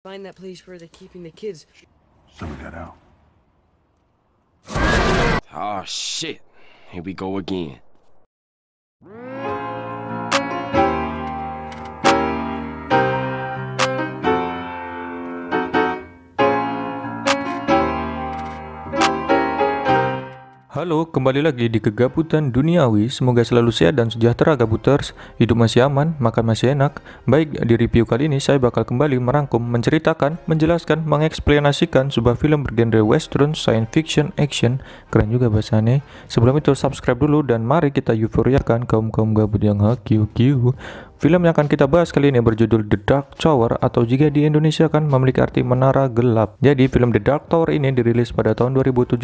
Find that place where they're keeping the kids. Someone got out. Oh shit. Here we go again. Halo, kembali lagi di Kegabutan Duniawi. Semoga selalu sehat dan sejahtera Gabuters. Hidup masih aman, makan masih enak. Baik, di review kali ini saya bakal kembali merangkum, menceritakan, menjelaskan, mengeksplanasikan sebuah film bergenre western, science fiction, action. Keren juga bahasanya. Sebelum itu subscribe dulu dan mari kita euforiakan kaum-kaum gabut yang hakiu-kiu. Film yang akan kita bahas kali ini berjudul The Dark Tower, atau jika di Indonesia kan memiliki arti menara gelap. Jadi film The Dark Tower ini dirilis pada tahun 2017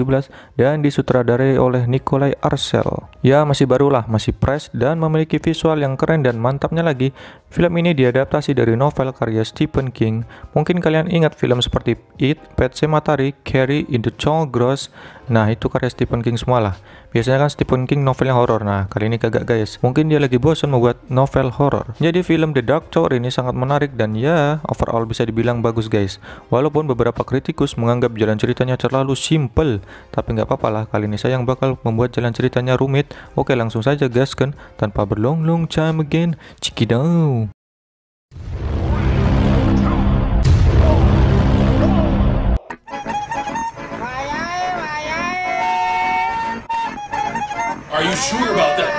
dan disutradarai oleh Nikolai Arcel. Ya masih barulah, masih fresh dan memiliki visual yang keren dan mantapnya lagi. Film ini diadaptasi dari novel karya Stephen King. Mungkin kalian ingat film seperti It, Pet Sematary, Carrie, In the Tall Grass. Nah itu karya Stephen King semua lah. Biasanya kan Stephen King novelnya horor. Nah kali ini kagak guys, mungkin dia lagi bosan membuat novel horor. Jadi film The Dark Tower ini sangat menarik dan ya overall bisa dibilang bagus guys. Walaupun beberapa kritikus menganggap jalan ceritanya terlalu simple, tapi nggak apa-apa lah, kali ini saya yang bakal membuat jalan ceritanya rumit. Oke langsung saja gaskan tanpa berlong-long time again. Check it out. Are you sure about that?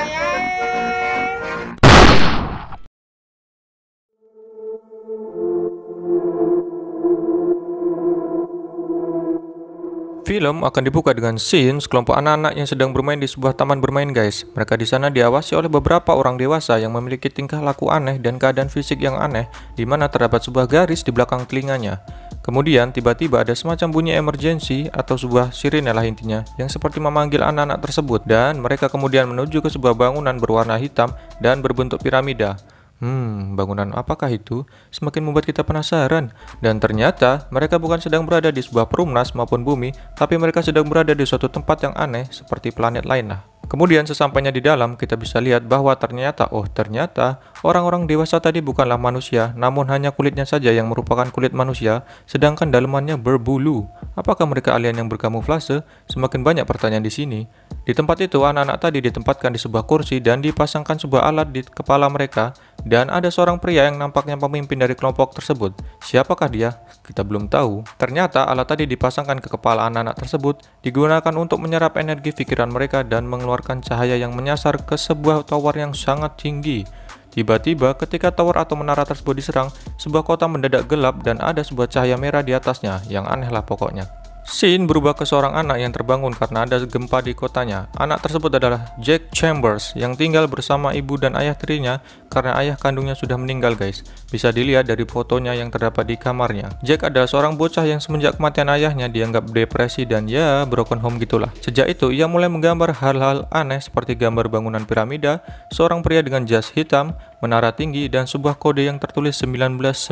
Film akan dibuka dengan scene sekelompok anak-anak yang sedang bermain di sebuah taman bermain guys. Mereka di sana diawasi oleh beberapa orang dewasa yang memiliki tingkah laku aneh dan keadaan fisik yang aneh, di mana terdapat sebuah garis di belakang telinganya. Kemudian tiba-tiba ada semacam bunyi emergency atau sebuah sirine lah intinya, yang seperti memanggil anak-anak tersebut, dan mereka kemudian menuju ke sebuah bangunan berwarna hitam dan berbentuk piramida. Bangunan apakah itu? Semakin membuat kita penasaran. Dan ternyata mereka bukan sedang berada di sebuah perumnas maupun bumi, tapi mereka sedang berada di suatu tempat yang aneh seperti planet lain lah. Kemudian sesampainya di dalam, kita bisa lihat bahwa ternyata orang-orang dewasa tadi bukanlah manusia, namun hanya kulitnya saja yang merupakan kulit manusia, sedangkan dalamannya berbulu. Apakah mereka alien yang berkamuflase? Semakin banyak pertanyaan di sini. Di tempat itu, anak-anak tadi ditempatkan di sebuah kursi dan dipasangkan sebuah alat di kepala mereka, dan ada seorang pria yang nampaknya pemimpin dari kelompok tersebut. Siapakah dia? Kita belum tahu. Ternyata alat tadi dipasangkan ke kepala anak-anak tersebut, digunakan untuk menyerap energi pikiran mereka dan mengeluarkan cahaya yang menyasar ke sebuah tower yang sangat tinggi. Tiba-tiba ketika tower atau menara tersebut diserang, sebuah kota mendadak gelap dan ada sebuah cahaya merah di atasnya, yang aneh lah pokoknya. Scene berubah ke seorang anak yang terbangun karena ada gempa di kotanya. Anak tersebut adalah Jack Chambers yang tinggal bersama ibu dan ayah tirinya karena ayah kandungnya sudah meninggal guys. Bisa dilihat dari fotonya yang terdapat di kamarnya. Jack adalah seorang bocah yang semenjak kematian ayahnya dianggap depresi dan ya broken home gitulah. Sejak itu ia mulai menggambar hal-hal aneh seperti gambar bangunan piramida, seorang pria dengan jas hitam, menara tinggi, dan sebuah kode yang tertulis 1919.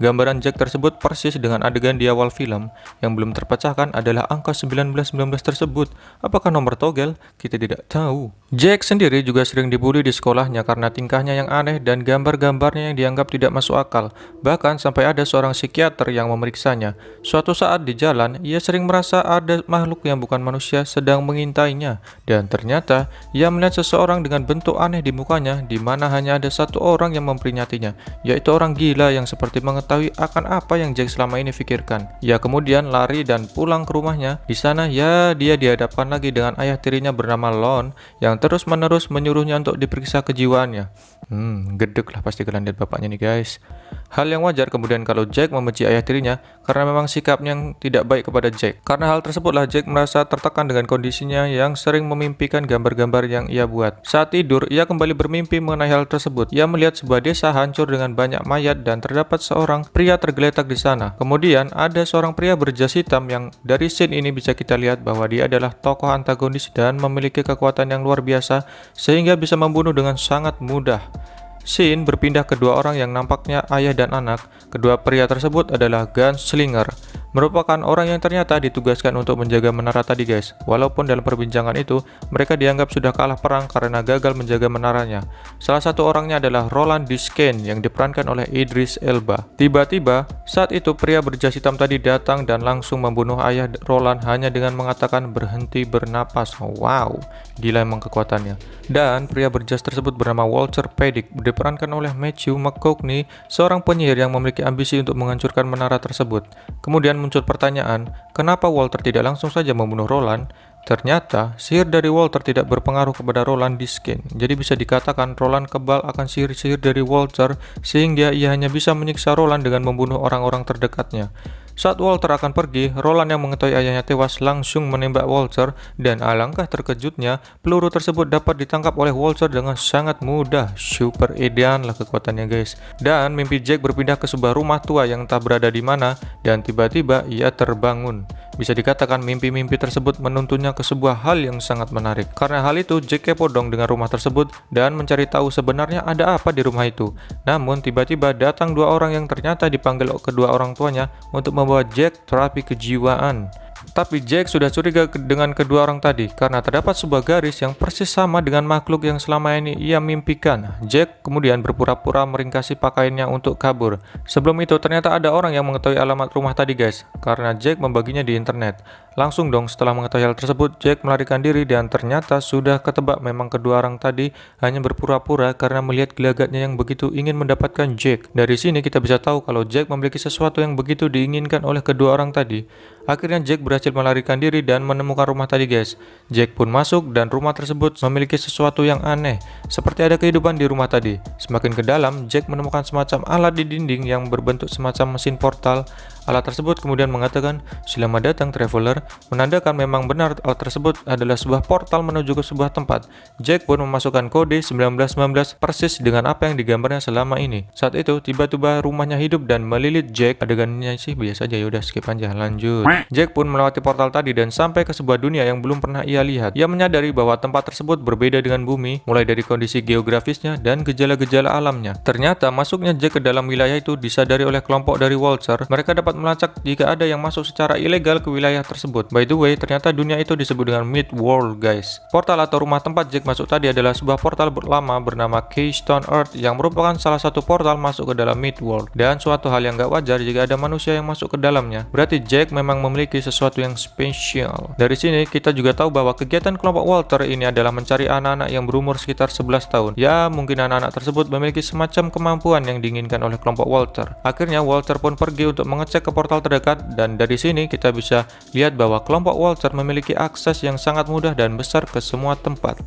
Gambaran Jack tersebut persis dengan adegan di awal film. Yang belum terpecahkan adalah angka 1919 tersebut. Apakah nomor togel? Kita tidak tahu. Jack sendiri juga sering dibully di sekolahnya karena tingkahnya yang aneh dan gambar-gambarnya yang dianggap tidak masuk akal. Bahkan sampai ada seorang psikiater yang memeriksanya. Suatu saat di jalan, ia sering merasa ada makhluk yang bukan manusia sedang mengintainya. Dan ternyata, ia melihat seseorang dengan bentuk aneh di mukanya, di mana hanya ada satu orang yang memperingatinya, yaitu orang gila yang seperti mengetahui akan apa yang Jack selama ini pikirkan. Ia kemudian lari dan pulang ke rumahnya. Di sana ya dia dihadapkan lagi dengan ayah tirinya bernama Lon yang terus-menerus menyuruhnya untuk diperiksa kejiwaannya. Gedek lah pasti kalian lihat bapaknya nih guys. Hal yang wajar kemudian kalau Jack membenci ayah tirinya karena memang sikapnya yang tidak baik kepada Jack. Karena hal tersebutlah Jack merasa tertekan dengan kondisinya yang sering memimpikan gambar-gambar yang ia buat. Saat tidur, ia kembali bermimpi mengenai hal tersebut. Ia melihat sebuah desa hancur dengan banyak mayat dan terdapat seorang pria tergeletak di sana. Kemudian ada seorang pria berjas hitam yang dari scene ini bisa kita lihat bahwa dia adalah tokoh antagonis dan memiliki kekuatan yang luar biasa sehingga bisa membunuh dengan sangat mudah. Scene berpindah ke dua orang yang nampaknya ayah dan anak. Kedua pria tersebut adalah gunslinger. merupakan orang yang ternyata ditugaskan untuk menjaga menara tadi guys. Walaupun dalam perbincangan itu mereka dianggap sudah kalah perang karena gagal menjaga menaranya. Salah satu orangnya adalah Roland Diskin yang diperankan oleh Idris Elba. Tiba-tiba saat itu pria berjas hitam tadi datang dan langsung membunuh ayah Roland hanya dengan mengatakan berhenti bernapas. Wow, gila emang kekuatannya. Dan pria berjas tersebut bernama Walter Pedic, diperankan oleh Matthew McConaughey, seorang penyihir yang memiliki ambisi untuk menghancurkan menara tersebut. Kemudian muncul pertanyaan, kenapa Walter tidak langsung saja membunuh Roland? Ternyata, sihir dari Walter tidak berpengaruh kepada Roland Diskin. Jadi bisa dikatakan Roland kebal akan sihir-sihir dari Walter, sehingga ia hanya bisa menyiksa Roland dengan membunuh orang-orang terdekatnya. Saat Walter akan pergi, Roland yang mengetahui ayahnya tewas langsung menembak Walter, dan alangkah terkejutnya, peluru tersebut dapat ditangkap oleh Walter dengan sangat mudah. Super edan lah kekuatannya guys. Dan mimpi Jack berpindah ke sebuah rumah tua yang entah berada di mana, dan tiba-tiba ia terbangun. Bisa dikatakan mimpi-mimpi tersebut menuntunnya ke sebuah hal yang sangat menarik. Karena hal itu, Jack kepo dong dengan rumah tersebut dan mencari tahu sebenarnya ada apa di rumah itu. Namun tiba-tiba datang dua orang yang ternyata dipanggil kedua orang tuanya untuk membawa Jack terapi kejiwaan. Tapi Jack sudah curiga dengan kedua orang tadi karena terdapat sebuah garis yang persis sama dengan makhluk yang selama ini ia mimpikan. Jack kemudian berpura-pura meringkasi pakaiannya untuk kabur. Sebelum itu ternyata ada orang yang mengetahui alamat rumah tadi guys, karena Jack membaginya di internet. Langsung dong setelah mengetahui hal tersebut, Jack melarikan diri dan ternyata sudah ketebak memang kedua orang tadi hanya berpura-pura karena melihat gelagatnya yang begitu ingin mendapatkan Jack. Dari sini kita bisa tahu kalau Jack memiliki sesuatu yang begitu diinginkan oleh kedua orang tadi. Akhirnya Jack berhasil melarikan diri dan menemukan rumah tadi guys. Jack pun masuk dan rumah tersebut memiliki sesuatu yang aneh, seperti ada kehidupan di rumah tadi. Semakin ke dalam, Jack menemukan semacam alat di dinding yang berbentuk semacam mesin portal. Alat tersebut kemudian mengatakan, "Selamat datang traveler," menandakan memang benar alat tersebut adalah sebuah portal menuju ke sebuah tempat. Jack pun memasukkan kode 1919 persis dengan apa yang digambarnya selama ini. Saat itu tiba-tiba rumahnya hidup dan melilit Jack. Adegannya sih biasa aja, yaudah skip aja, lanjut. Jack pun melewati portal tadi dan sampai ke sebuah dunia yang belum pernah ia lihat. Ia menyadari bahwa tempat tersebut berbeda dengan bumi, mulai dari kondisi geografisnya dan gejala-gejala alamnya. Ternyata masuknya Jack ke dalam wilayah itu disadari oleh kelompok dari Walter. Mereka dapat melacak jika ada yang masuk secara ilegal ke wilayah tersebut. By the way, ternyata dunia itu disebut dengan Mid-World guys. Portal atau rumah tempat Jack masuk tadi adalah sebuah portal lama bernama Keystone Earth yang merupakan salah satu portal masuk ke dalam Mid-World. Dan suatu hal yang gak wajar jika ada manusia yang masuk ke dalamnya. Berarti Jack memang memiliki sesuatu yang spesial. Dari sini kita juga tahu bahwa kegiatan kelompok Walter ini adalah mencari anak-anak yang berumur sekitar 11 tahun. Ya, mungkin anak-anak tersebut memiliki semacam kemampuan yang diinginkan oleh kelompok Walter. Akhirnya Walter pun pergi untuk mengecek ke portal terdekat, dan dari sini kita bisa lihat bahwa kelompok Walter memiliki akses yang sangat mudah dan besar ke semua tempat.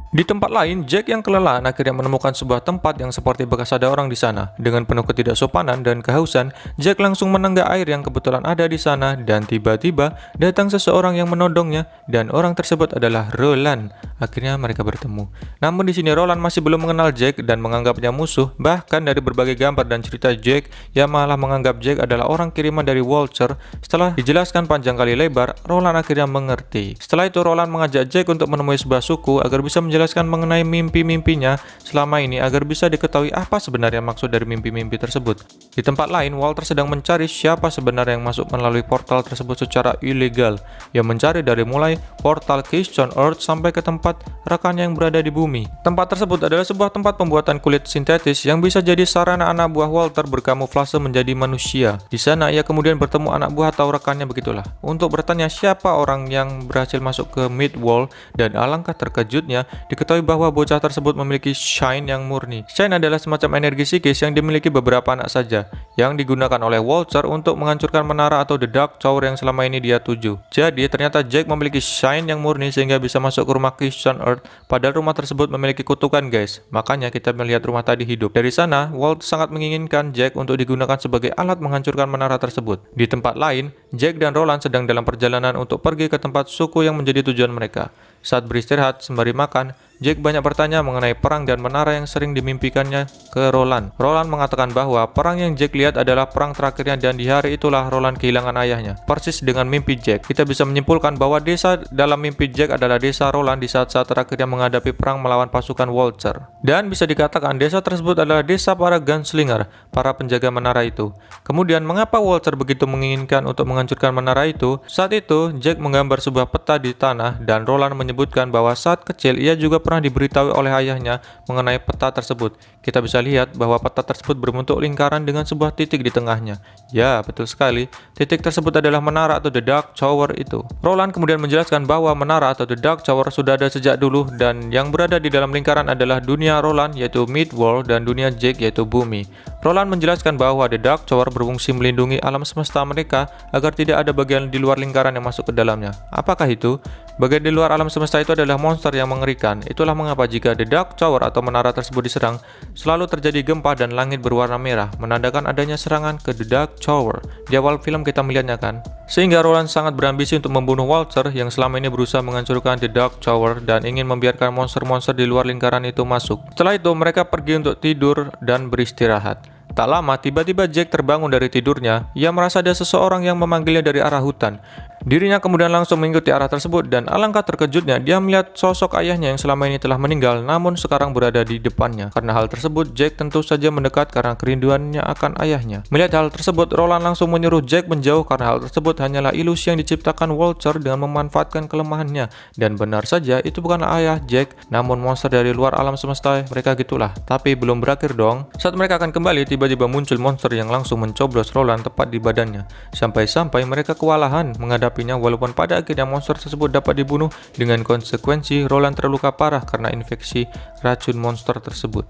Di tempat lain, Jack yang kelelahan akhirnya menemukan sebuah tempat yang seperti bekas ada orang di sana. Dengan penuh ketidaksopanan dan kehausan, Jack langsung menenggak air yang kebetulan ada di sana dan tiba-tiba datang seseorang yang menodongnya dan orang tersebut adalah Roland. Akhirnya mereka bertemu. Namun di sini Roland masih belum mengenal Jack dan menganggapnya musuh. Bahkan dari berbagai gambar dan cerita Jack, ia malah menganggap Jack adalah orang kiriman dari Walter. Setelah dijelaskan panjang kali lebar, Roland akhirnya mengerti. Setelah itu Roland mengajak Jack untuk menemui sebuah suku agar bisa menjelaskan mengenai mimpi-mimpinya selama ini agar bisa diketahui apa sebenarnya maksud dari mimpi-mimpi tersebut. Di tempat lain, Walter sedang mencari siapa sebenarnya yang masuk melalui portal tersebut secara ilegal. Ia mencari dari mulai portal Keystone Earth sampai ke tempat rekannya yang berada di bumi. Tempat tersebut adalah sebuah tempat pembuatan kulit sintetis yang bisa jadi sarana anak buah Walter berkamuflase menjadi manusia. Di sana ia kemudian bertemu anak buah atau rekannya begitulah untuk bertanya siapa orang yang berhasil masuk ke Mid-World, dan alangkah terkejutnya diketahui bahwa bocah tersebut memiliki shine yang murni. Shine adalah semacam energi psikis yang dimiliki beberapa anak saja, yang digunakan oleh Walter untuk menghancurkan menara atau The Dark Tower yang selama ini dia tuju. Jadi ternyata Jack memiliki shine yang murni sehingga bisa masuk ke rumah Keystone Earth, padahal rumah tersebut memiliki kutukan guys. Makanya kita melihat rumah tadi hidup. Dari sana, Walt sangat menginginkan Jack untuk digunakan sebagai alat menghancurkan menara tersebut. Di tempat lain, Jack dan Roland sedang dalam perjalanan untuk pergi ke tempat suku yang menjadi tujuan mereka. Saat beristirahat sembari makan, Jack banyak bertanya mengenai perang dan menara yang sering dimimpikannya ke Roland. Roland mengatakan bahwa perang yang Jack lihat adalah perang terakhirnya dan di hari itulah Roland kehilangan ayahnya. Persis dengan mimpi Jack, kita bisa menyimpulkan bahwa desa dalam mimpi Jack adalah desa Roland di saat-saat terakhirnya menghadapi perang melawan pasukan Waltzer. Dan bisa dikatakan desa tersebut adalah desa para gunslinger, para penjaga menara itu. Kemudian mengapa Waltzer begitu menginginkan untuk menghancurkan menara itu? Saat itu Jack menggambar sebuah peta di tanah dan Roland menyebutkan bahwa saat kecil ia juga pernah diberitahu oleh ayahnya mengenai peta tersebut. Kita bisa lihat bahwa peta tersebut berbentuk lingkaran dengan sebuah titik di tengahnya. Ya, betul sekali. Titik tersebut adalah menara atau The Dark Tower itu. Roland kemudian menjelaskan bahwa menara atau The Dark Tower sudah ada sejak dulu dan yang berada di dalam lingkaran adalah dunia Roland yaitu Midworld dan dunia Jack yaitu bumi. Roland menjelaskan bahwa The Dark Tower berfungsi melindungi alam semesta mereka agar tidak ada bagian di luar lingkaran yang masuk ke dalamnya. Apakah itu? Bagian di luar alam semesta itu adalah monster yang mengerikan. Itulah mengapa jika The Dark Tower atau menara tersebut diserang, selalu terjadi gempa dan langit berwarna merah, menandakan adanya serangan ke The Dark Tower. Di awal film kita melihatnya kan? Sehingga Roland sangat berambisi untuk membunuh Waltzer yang selama ini berusaha menghancurkan The Dark Tower dan ingin membiarkan monster-monster di luar lingkaran itu masuk. Setelah itu mereka pergi untuk tidur dan beristirahat. Tak lama, tiba-tiba Jack terbangun dari tidurnya. Ia merasa ada seseorang yang memanggilnya dari arah hutan. Dirinya kemudian langsung mengikuti arah tersebut dan alangkah terkejutnya dia melihat sosok ayahnya yang selama ini telah meninggal namun sekarang berada di depannya. Karena hal tersebut, Jack tentu saja mendekat karena kerinduannya akan ayahnya. Melihat hal tersebut, Roland langsung menyuruh Jack menjauh karena hal tersebut hanyalah ilusi yang diciptakan Waltzer dengan memanfaatkan kelemahannya. Dan benar saja, itu bukanlah ayah Jack, namun monster dari luar alam semesta. Mereka gitulah. Tapi belum berakhir dong. Saat mereka akan kembali, tiba-tiba muncul monster yang langsung mencoblos Roland tepat di badannya. Sampai-sampai mereka kewalahan menghadapinya walaupun pada akhirnya monster tersebut dapat dibunuh dengan konsekuensi Roland terluka parah karena infeksi racun monster tersebut.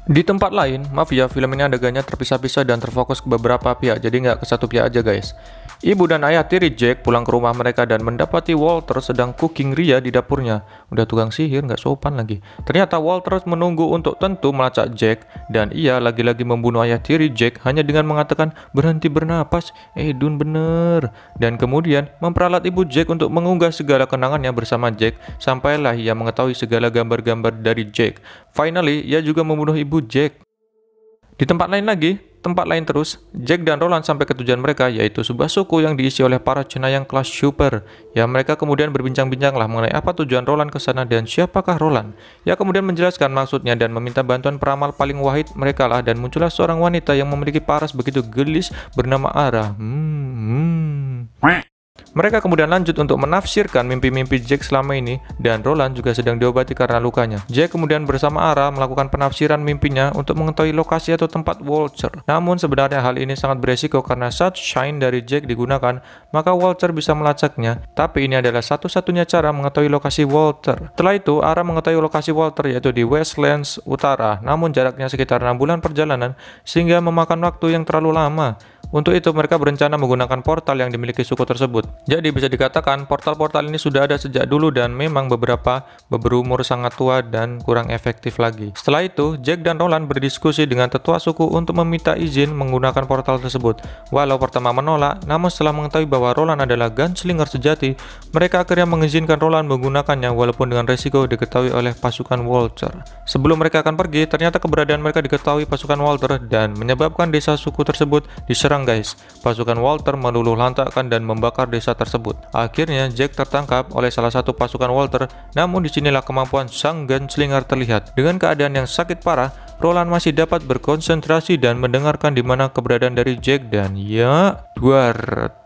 Di tempat lain, maaf ya, film ini adegannya terpisah-pisah dan terfokus ke beberapa pihak, jadi nggak ke satu pihak aja guys. Ibu dan ayah tiri Jack pulang ke rumah mereka dan mendapati Walter sedang cooking Ria di dapurnya. Udah tukang sihir, nggak sopan lagi. Ternyata Walter menunggu untuk tentu melacak Jack dan ia lagi-lagi membunuh ayah tiri Jack hanya dengan mengatakan berhenti bernapas, Dun bener. Dan kemudian memperalat ibu Jack untuk mengunggah segala kenangannya bersama Jack. Sampailah ia mengetahui segala gambar-gambar dari Jack. Finally, ia juga membunuh ibu Jack. Di tempat lain terus, Jack dan Roland sampai ke tujuan mereka, yaitu sebuah suku yang diisi oleh para cenayang kelas super. Ya, mereka kemudian berbincang-bincanglah mengenai apa tujuan Roland ke sana dan siapakah Roland. Ia kemudian menjelaskan maksudnya dan meminta bantuan peramal paling wahid mereka lah, dan muncullah seorang wanita yang memiliki paras begitu gelis bernama Ara. Mereka kemudian lanjut untuk menafsirkan mimpi-mimpi Jack selama ini dan Roland juga sedang diobati karena lukanya. Jack kemudian bersama Ara melakukan penafsiran mimpinya untuk mengetahui lokasi atau tempat Waltzer. Namun sebenarnya hal ini sangat beresiko karena saat shine dari Jack digunakan, maka Waltzer bisa melacaknya. Tapi ini adalah satu-satunya cara mengetahui lokasi Waltzer. Setelah itu, Ara mengetahui lokasi Waltzer yaitu di Westlands Utara, namun jaraknya sekitar 6 bulan perjalanan sehingga memakan waktu yang terlalu lama. Untuk itu mereka berencana menggunakan portal yang dimiliki suku tersebut. Jadi bisa dikatakan portal-portal ini sudah ada sejak dulu dan memang beberapa berumur sangat tua dan kurang efektif lagi. Setelah itu, Jack dan Roland berdiskusi dengan tetua suku untuk meminta izin menggunakan portal tersebut. Walau pertama menolak, namun setelah mengetahui bahwa Roland adalah gunslinger sejati, mereka akhirnya mengizinkan Roland menggunakannya walaupun dengan resiko diketahui oleh pasukan Waltzer. Sebelum mereka akan pergi, ternyata keberadaan mereka diketahui pasukan Waltzer dan menyebabkan desa suku tersebut diserang guys. Pasukan Waltzer meluluh lantakkan dan membakar desa tersebut. Akhirnya Jack tertangkap oleh salah satu pasukan Waltzer, namun disinilah kemampuan sang gunslinger terlihat. Dengan keadaan yang sakit parah, Roland masih dapat berkonsentrasi dan mendengarkan di mana keberadaan dari Jack dan ya,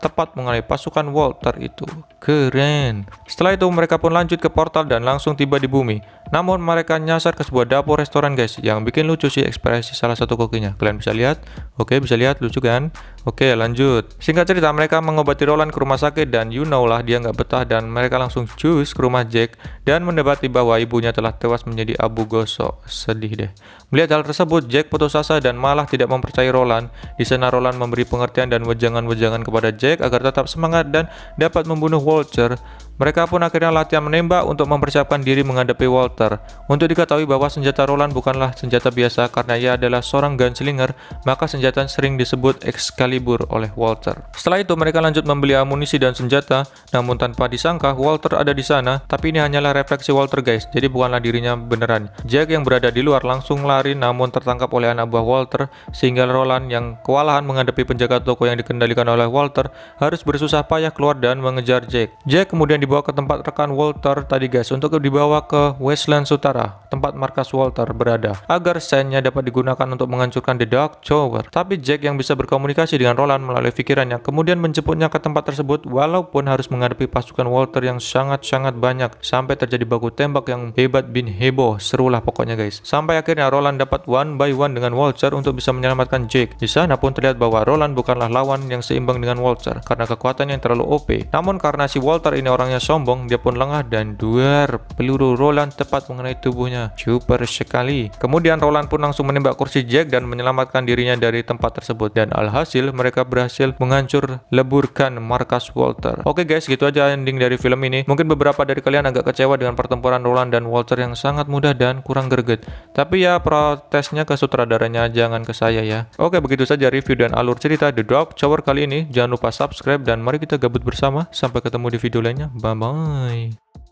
tepat mengenai pasukan Waltzer itu. Keren. Setelah itu mereka pun lanjut ke portal dan langsung tiba di bumi. Namun mereka nyasar ke sebuah dapur restoran guys. Yang bikin lucu sih ekspresi salah satu kokinya. Kalian bisa lihat? Oke, bisa lihat, lucu kan? Oke, lanjut. Singkat cerita, mereka mengobati Roland ke rumah sakit dan you know lah dia nggak betah dan mereka langsung cus ke rumah Jack dan mendapati bahwa ibunya telah tewas menjadi abu gosok. Sedih deh. Melihat hal tersebut, Jack putus asa dan malah tidak mempercayai Roland. Di sana Roland memberi pengertian dan wejangan-wejangan kepada Jack agar tetap semangat dan dapat membunuh Waltzer. Mereka pun akhirnya latihan menembak untuk mempersiapkan diri menghadapi Walter. Untuk diketahui bahwa senjata Roland bukanlah senjata biasa karena ia adalah seorang gunslinger, maka senjata sering disebut Excalibur oleh Walter. Setelah itu mereka lanjut membeli amunisi dan senjata, namun tanpa disangka Walter ada di sana, tapi ini hanyalah refleksi Walter guys, jadi bukanlah dirinya beneran. Jack yang berada di luar langsung lari namun tertangkap oleh anak buah Walter, sehingga Roland yang kewalahan menghadapi penjaga toko yang dikendalikan oleh Walter harus bersusah payah keluar dan mengejar Jack. Jack kemudian dibawa ke tempat rekan Walter tadi guys untuk dibawa ke Westlands Utara, tempat markas Walter berada, agar Shane-nya dapat digunakan untuk menghancurkan The Dark Tower. Tapi Jack yang bisa berkomunikasi dengan Roland melalui pikirannya kemudian menjemputnya ke tempat tersebut walaupun harus menghadapi pasukan Walter yang sangat-sangat banyak, sampai terjadi baku tembak yang hebat bin heboh, serulah pokoknya guys. Sampai akhirnya Roland dapat one by one dengan Walter untuk bisa menyelamatkan Jack. Di sana pun terlihat bahwa Roland bukanlah lawan yang seimbang dengan Walter karena kekuatannya yang terlalu OP. Namun karena si Walter ini orangnya sombong, dia pun lengah dan duar peluru Roland tepat mengenai tubuhnya. Super sekali. Kemudian Roland pun langsung menembak kursi Jack dan menyelamatkan dirinya dari tempat tersebut, dan alhasil mereka berhasil menghancur leburkan markas Walter. Oke guys, gitu aja ending dari film ini. Mungkin beberapa dari kalian agak kecewa dengan pertempuran Roland dan Walter yang sangat mudah dan kurang greget. Tapi ya protesnya ke sutradaranya, jangan ke saya ya. Oke, begitu saja review dan alur cerita The Dark Tower kali ini. Jangan lupa subscribe dan mari kita gabut bersama. Sampai ketemu di video lainnya. Bye bye.